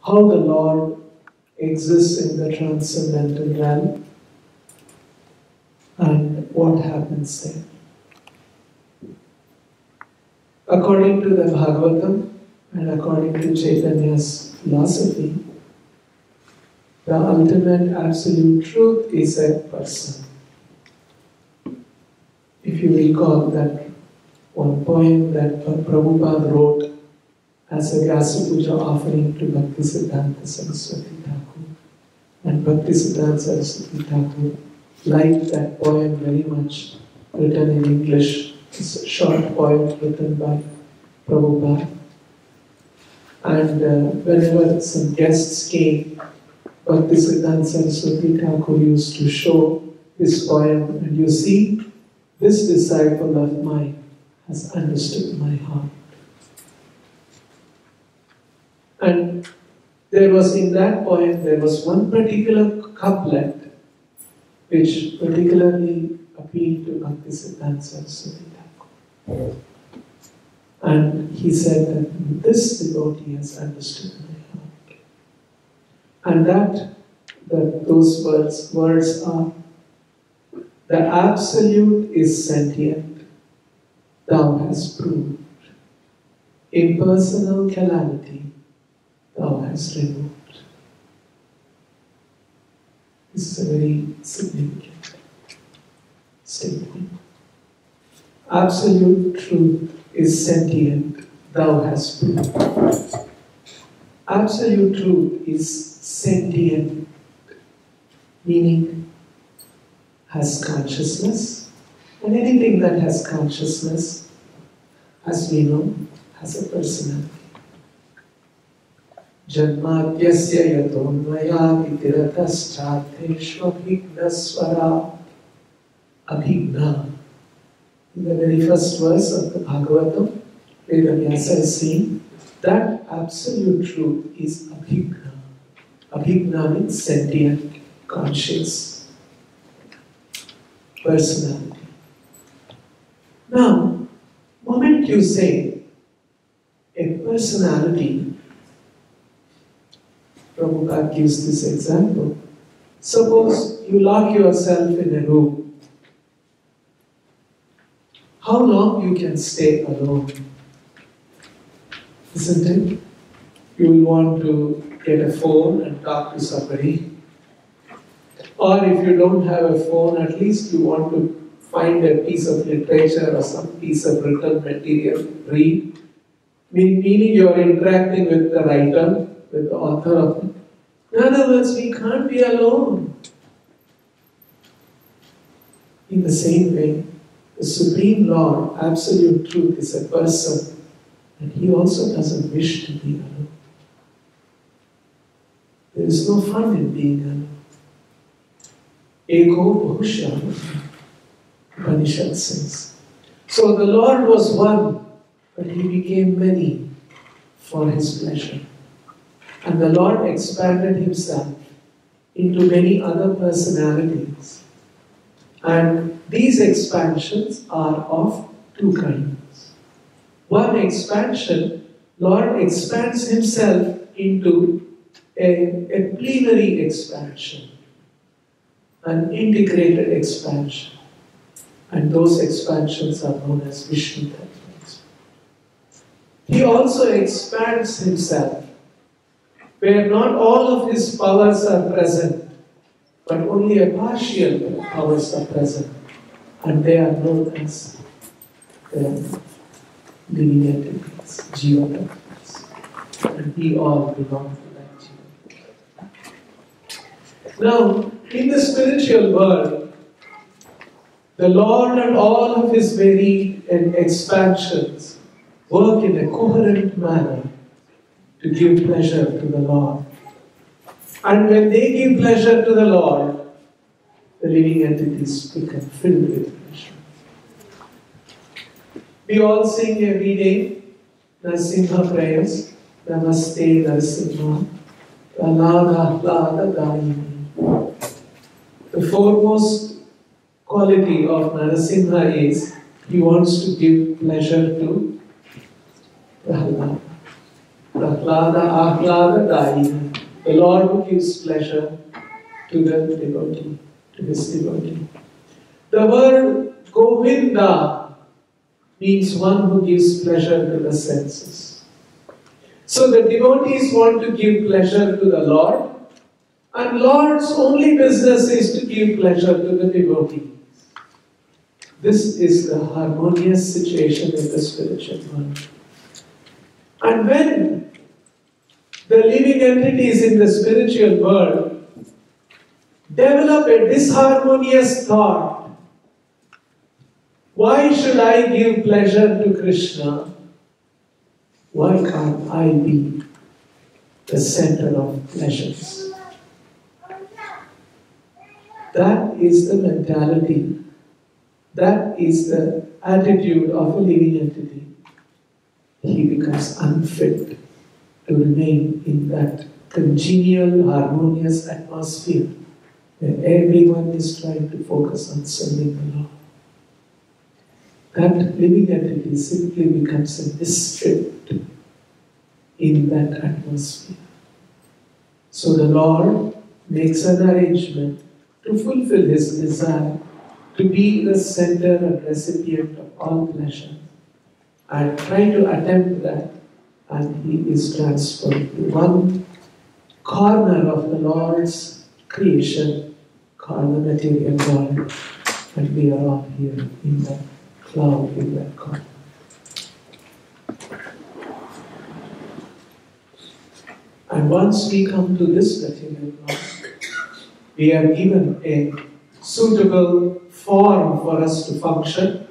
how the Lord exists in the transcendental realm and what happens there. According to the Bhagavatam and according to Chaitanya's philosophy, the ultimate absolute truth is a person. If you recall that one poem that Prabhupada wrote as a Vyasa Puja offering to Bhaktisiddhanta Saraswati Thakur, and Bhaktisiddhanta Saraswati Thakur liked that poem very much, written in English. It's a short poem written by Prabhupada. And whenever some guests came, Bhaktisiddhanta Saraswati Thakur used to show this poem, and you see, this disciple of mine has understood my heart. And there was in that poem, there was one particular couplet which particularly appealed to Bhaktisiddhanta Saraswati Thakur. And he said that this devotee has understood my heart. And those words are, the Absolute is sentient, thou hast proved. Impersonal calamity, thou hast removed. This is a very significant statement. Absolute truth is sentient, thou hast proved. Absolute truth is sentient, meaning has consciousness, and anything that has consciousness, as we know, has a personality. Janmadhyasya yatonmaya vitirataschatheshvabhigna swara abhigna. In the very first verse of the Bhagavatam, Vedavyasa is saying that absolute truth is abhigna. Abhigna means sentient, conscious, personality. Now, moment you say a personality, Prabhupada gives this example. Suppose you lock yourself in a room. How long you can stay alone? Isn't it? You will want to get a phone and talk to somebody. Or if you don't have a phone, at least you want to find a piece of literature or some piece of written material, read. Meaning you are interacting with the writer, with the author of it. In other words, we can't be alone. In the same way, the Supreme Lord, Absolute Truth, is a person, and He also doesn't wish to be alone. There is no fun in being alone. Eko Bhusha, Upanishad says. So the Lord was one, but He became many for His pleasure. And the Lord expanded Himself into many other personalities. And these expansions are of two kinds. One expansion, Lord expands Himself into a plenary expansion, an integrated expansion. And those expansions are known as Vishnu Tattvas. He also expands Himself, where not all of His powers are present, but only a partial powers are present. And they are known as the living entities, Jiva Tattvas. And we all belong to that Jiva. Now, in the spiritual world, the Lord and all of His varied expansions work in a coherent manner to give pleasure to the Lord. And when they give pleasure to the Lord, the living entities become filled with pleasure. We all sing every day Narasimha prayers. Namaste Narasimha, Pranana Hlada Dayini. The foremost quality of Narasimha is he wants to give pleasure to Prahlada. Prahlada Ahladadayi, the Lord who gives pleasure to the devotee, to his devotee. The word Govinda means one who gives pleasure to the senses. So the devotees want to give pleasure to the Lord, and Lord's only business is to give pleasure to the devotees. This is the harmonious situation in the spiritual world. And when the living entities in the spiritual world develop a disharmonious thought, why should I give pleasure to Krishna? Why can't I be the center of pleasures? That is the mentality, that is the attitude of a living entity. He becomes unfit to remain in that congenial, harmonious atmosphere where everyone is trying to focus on serving the Lord. That living entity simply becomes a misfit in that atmosphere. So the Lord makes an arrangement to fulfill his desire to be the center and recipient of all pleasure, and try to attempt that, and he is transferred to one corner of the Lord's creation called the material world, and we are all here in that cloud, in that corner. And once we come to this material world, we are given a suitable form for us to function.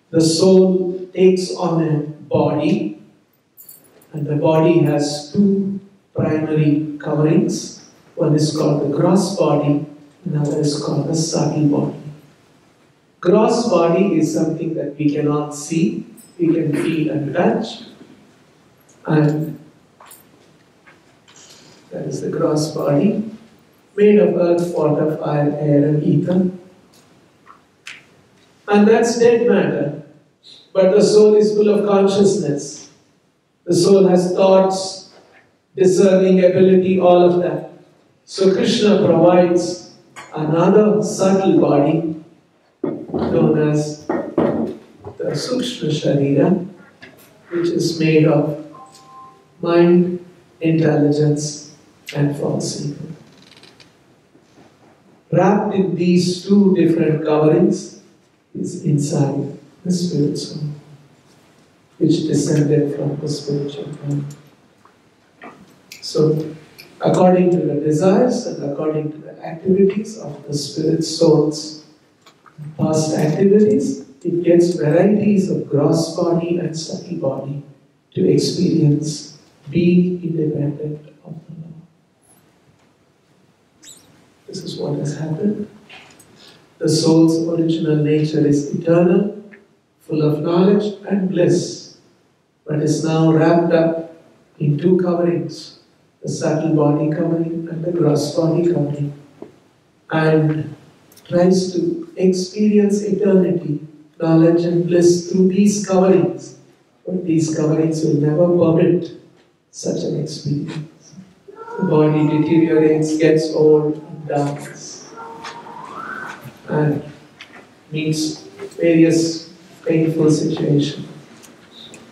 The soul takes on a body, and the body has two primary coverings. One is called the gross body, another is called the subtle body. Gross body is something that we cannot see, we can feel and touch, and that is the gross body, made of earth, water, fire, air, and ether. And that's dead matter. But the soul is full of consciousness. The soul has thoughts, discerning ability, all of that. So Krishna provides another subtle body known as the Sukshma Sharira, which is made of mind, intelligence, and false ego. Wrapped in these two different coverings is inside the spirit soul, which descended from the spiritual world. So, according to the desires and according to the activities of the spirit soul's past activities, it gets varieties of gross body and subtle body to experience being independent of the Lord. This is what has happened. The soul's original nature is eternal, full of knowledge and bliss, but is now wrapped up in two coverings, the subtle body covering and the gross body covering, and tries to experience eternity, knowledge and bliss through these coverings. But these coverings will never permit such an experience. The body deteriorates, gets old, and dies, and meets various painful situations.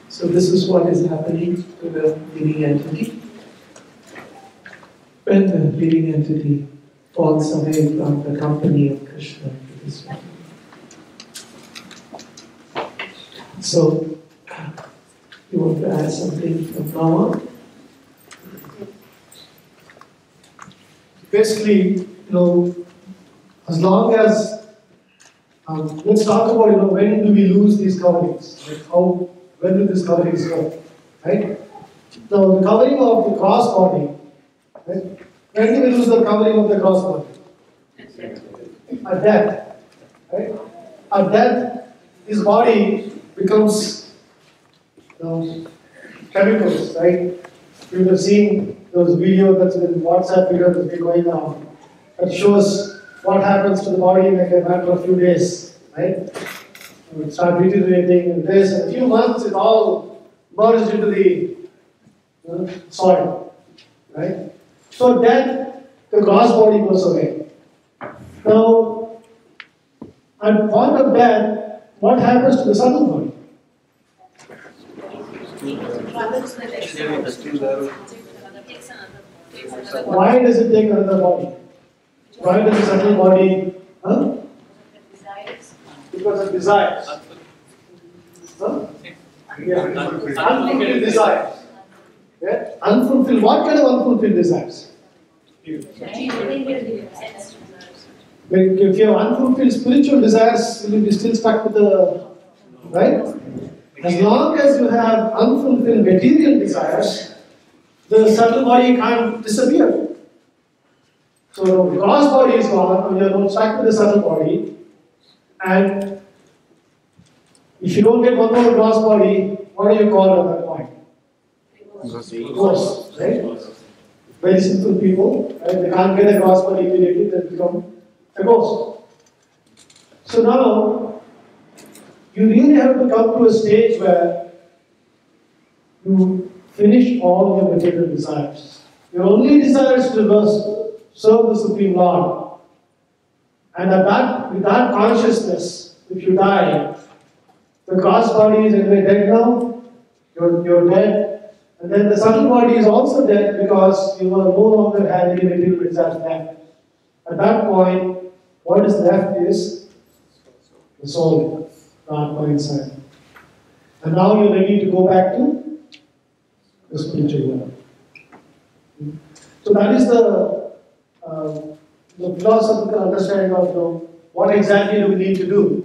So this is what is happening to the living entity. When the living entity falls away from the company of Krishna to this world. So, you want to add something from now on? Basically, as long as, let's talk about, when do we lose these coverings? Like when do these coverings go? Right? Now, the covering of the cross body, right? When do we lose the covering of the cross body? At death. Right? At death, his body becomes chemicals, right? You have seen those videos that's been WhatsApp video that's been going on that shows what happens to the body in like a matter of few days, right? It start deteriorating, and this in a few months it all merged into the soil, right? So then the gross body goes away. Now, at point of death, what happens to the subtle body? Why does it take another body? Why does the subtle body? Huh? Because of desires. Huh? Yeah. Unfulfilled desires. Yeah? Unfulfilled. What kind of unfulfilled desires? If you have unfulfilled spiritual desires, will you be still stuck with the right? As long as you have unfulfilled material desires, the subtle body can't disappear. So the gross body is gone, and you are not stuck with the subtle body. And if you don't get one more gross body, what do you call at that point? Ghost, right? Very simple people, right? They can't get a gross body immediately, they become a ghost. So now, you really have to come to a stage where you finish all your material desires. Your only desire is to serve the Supreme Lord. And with that consciousness, if you die, the gross body is anyway dead now, you're dead, and then the subtle body is also dead because you will no longer have any material desires left. At that point, what is left is the soul, the Atma inside. And now you're ready to go back to the spiritual world. So that is the philosophical understanding of what exactly do we need to do.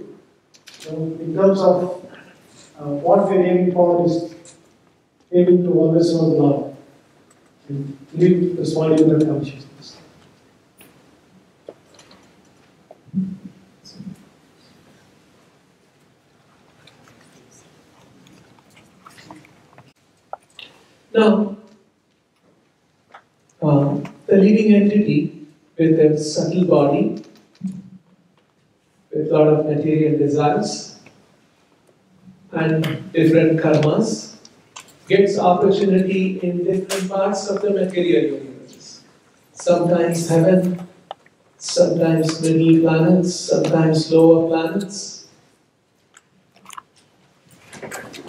In terms of what we're aiming for is aiming to always serve the Lord and live this body with consciousness. Now, the living entity with a subtle body, with a lot of material desires and different karmas, gets opportunity in different parts of the material universe. Sometimes heaven, sometimes middle planets, sometimes lower planets.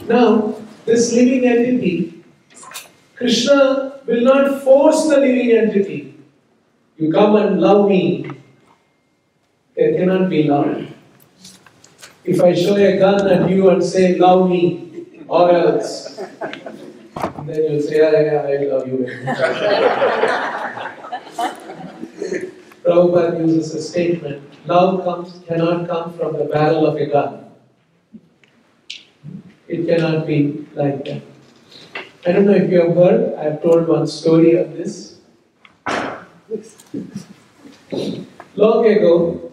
Now, this living entity, Krishna will not force the living entity. You come and love me. There cannot be love. If I show a gun at you and say, love me, or else, then you'll say, yeah, I love you. Prabhupada uses a statement, love cannot come from the barrel of a gun. It cannot be like that. I don't know if you have heard, I have told one story of this. Long ago,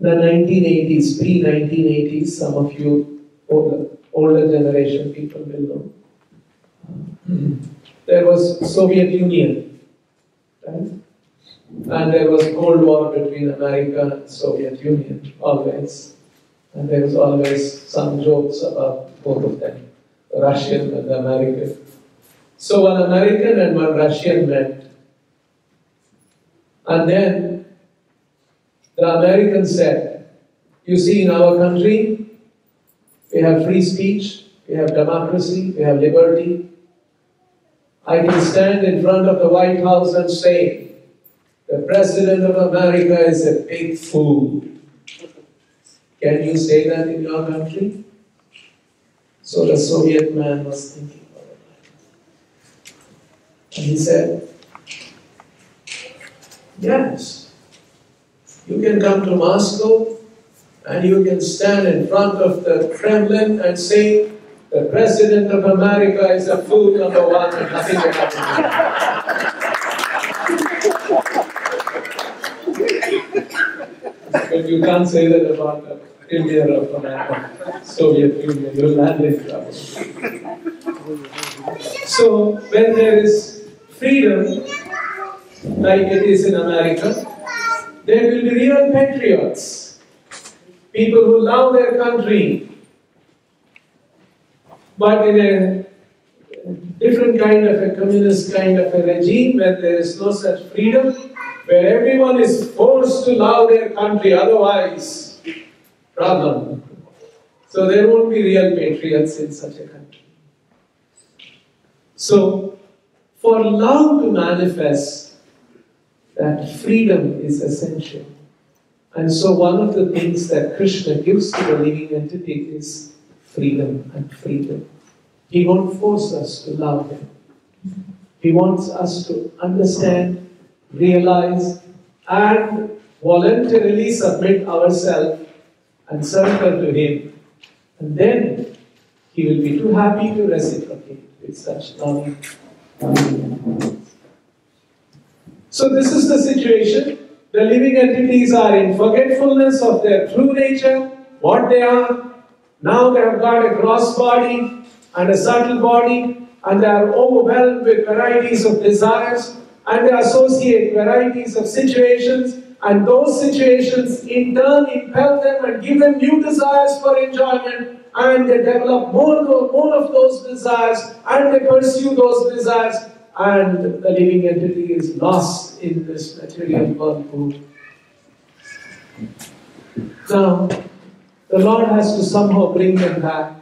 the 1980s, pre-1980s, some of you older generation people will know. There was Soviet Union, right? And there was Cold War between America and Soviet Union, always. And there was always some jokes about both of them, the Russian and the American. So one American and one Russian met. And then the American said, you see, in our country, we have free speech, we have democracy, we have liberty. I can stand in front of the White House and say, the President of America is a big fool. Can you say that in your country? So the Soviet man was thinking about it. And he said, yes, you can come to Moscow and you can stand in front of the Kremlin and say, the President of America is a fool, number one, and nothing will happen. But you can't say that about the Premier of America, Soviet Union, you'll land in trouble. So, when there is freedom, like it is in America, there will be real patriots, people who love their country. But in a different kind of a communist kind of a regime where there is no such freedom, where everyone is forced to love their country, otherwise, problem. So there won't be real patriots in such a country. So, for love to manifest, that freedom is essential. And so one of the things that Krishna gives to the living entity is freedom and freedom. He won't force us to love him. He wants us to understand, realize, and voluntarily submit ourselves and surrender to him. And then he will be too happy to reciprocate with such loving. So this is the situation. The living entities are in forgetfulness of their true nature, what they are. Now they have got a gross body and a subtle body, and they are overwhelmed with varieties of desires, and they associate varieties of situations, and those situations in turn impel them and give them new desires for enjoyment, and they develop more of those desires, and they pursue those desires, and the living entity is lost in this material whirlpool. Now, the Lord has to somehow bring them back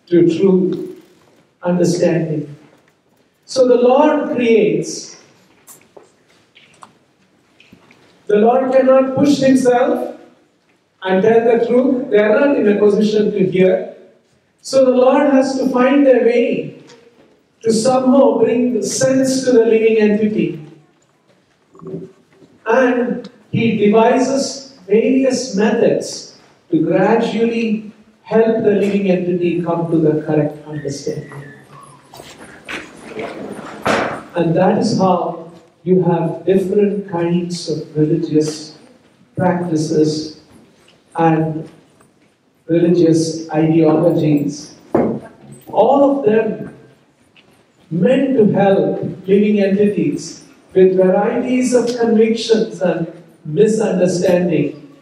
to true understanding. So the Lord creates. The Lord cannot push himself and tell the truth. They are not in a position to hear. So the Lord has to find a way to somehow bring the sense to the living entity. And he devises various methods to gradually help the living entity come to the correct understanding. And that is how you have different kinds of religious practices and religious ideologies. All of them meant to help living entities with varieties of convictions and misunderstanding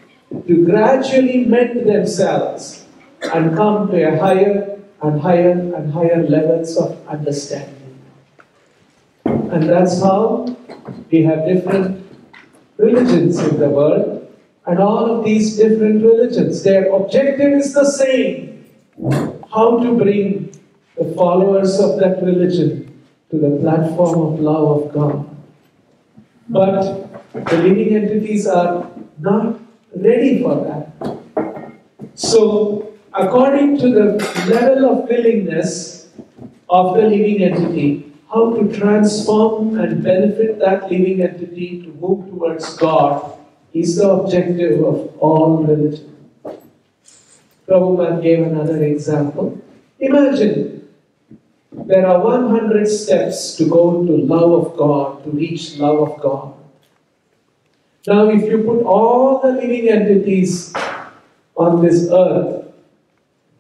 to gradually mend themselves and come to a higher and higher and higher levels of understanding. And that's how we have different religions in the world, and all of these different religions, their objective is the same: how to bring the followers of that religion to the platform of love of God. But the living entities are not ready for that. So, according to the level of willingness of the living entity, how to transform and benefit that living entity to move towards God is the objective of all religion. Prabhupada gave another example. Imagine there are 100 steps to go to love of God, to reach love of God. Now, if you put all the living entities on this earth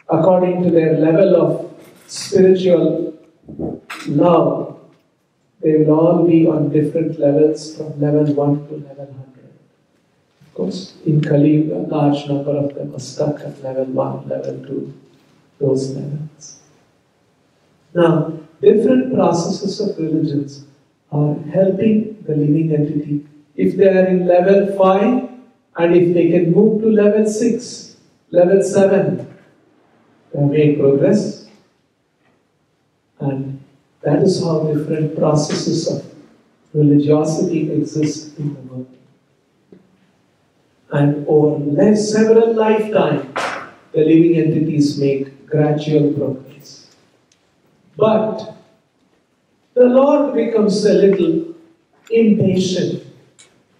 according to their level of spiritual love, they will all be on different levels from level 1 to level 100. Of course, in Kali Yuga, a large number of them are stuck at level 1, level 2, those levels. Now, different processes of religions are helping the living entity. If they are in level 5, and if they can move to level 6, level 7, they have made progress. And that is how different processes of religiosity exist in the world. And over several lifetimes, the living entities make gradual progress. But the Lord becomes a little impatient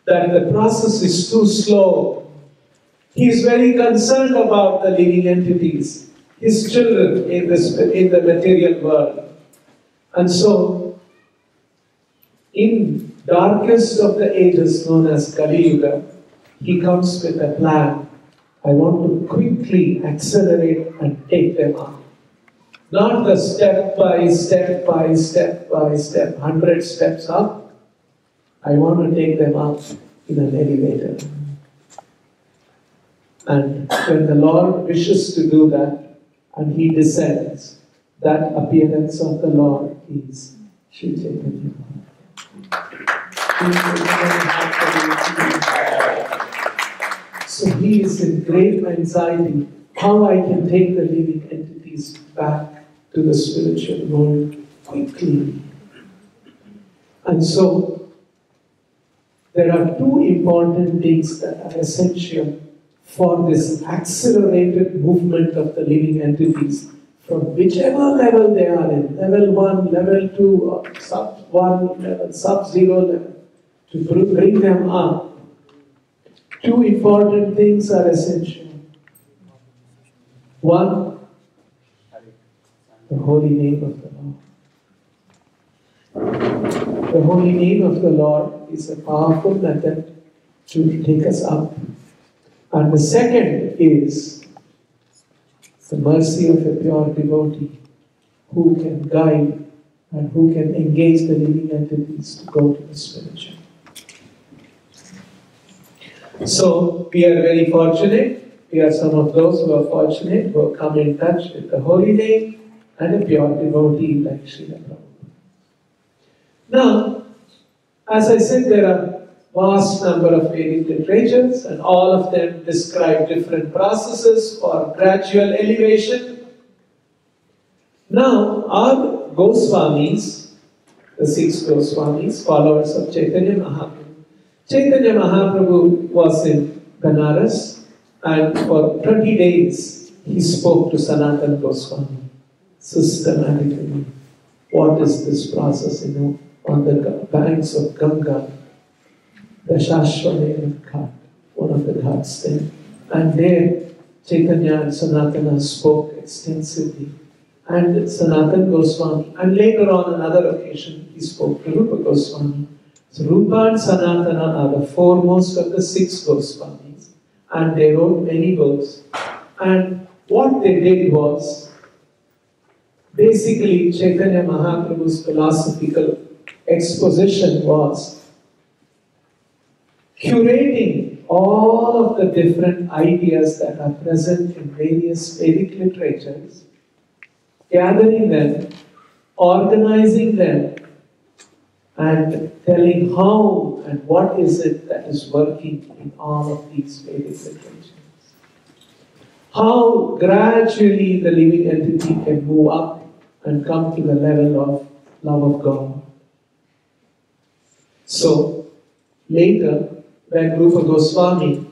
that the process is too slow. He is very concerned about the living entities, his children in the material world. And so, in darkest of the ages known as Kali Yuga, he comes with a plan. I want to quickly accelerate and take them out. Not the step by step, 100 steps up. I want to take them out in an elevator. And when the Lord wishes to do that, and he descends, that appearance of the Lord is Sri Chaitanya. So he is in great anxiety how I can take the living entities back to the spiritual world quickly. And so there are two important things that are essential for this accelerated movement of the living entities from whichever level they are in, level 1, level 2, or sub 1 level, sub 0 level, to bring them up. Two important things are essential. One, the holy name of the Lord. The holy name of the Lord is a powerful method to take us up. And the second is the mercy of a pure devotee who can guide and who can engage the living entities to go to the spiritual. So, we are very fortunate. We are some of those who are fortunate, who have come in touch with the holy name and a pure devotee like Srila Prabhupada. Now, as I said, there are vast number of Vedic literatures, and all of them describe different processes for gradual elevation. Now, our Goswamis, the 6 Goswamis, followers of Chaitanya Mahaprabhu. Chaitanya Mahaprabhu was in Banaras, and for 20 days he spoke to Sanatana Goswami systematically. What is this process, on the banks of Ganga, the Shashwameva Ghat, one of the ghats there. And there Chaitanya and Sanatana spoke extensively. And Sanatana Goswami, and later on another occasion, he spoke to Rupa Goswami. So Rupa and Sanatana are the foremost of the 6 Goswamis, and they wrote many books. And what they did was, basically Chaitanya Mahaprabhu's philosophical exposition was curating all of the different ideas that are present in various Vedic literatures, gathering them, organizing them, and telling how and what is it that is working in all of these Vedic literatures. How gradually the living entity can move up and come to the level of love of God. So, later, when Rupa Goswami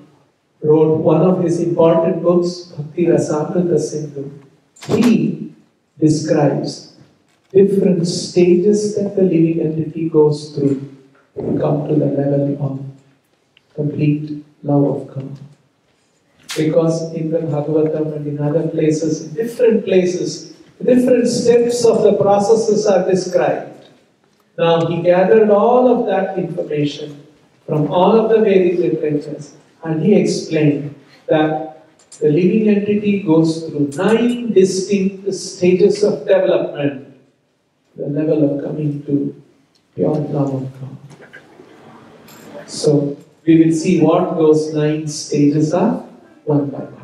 wrote one of his important books, Bhakti Rasamrita Sindhu, he describes different stages that the living entity goes through to come to the level of complete love of God. Because in the Bhagavatam and in other places, in different places, different steps of the processes are described. Now he gathered all of that information from all of the Vedic literatures, and he explained that the living entity goes through 9 distinct stages of development, the level of coming to pure love of God. So we will see what those 9 stages are one by one.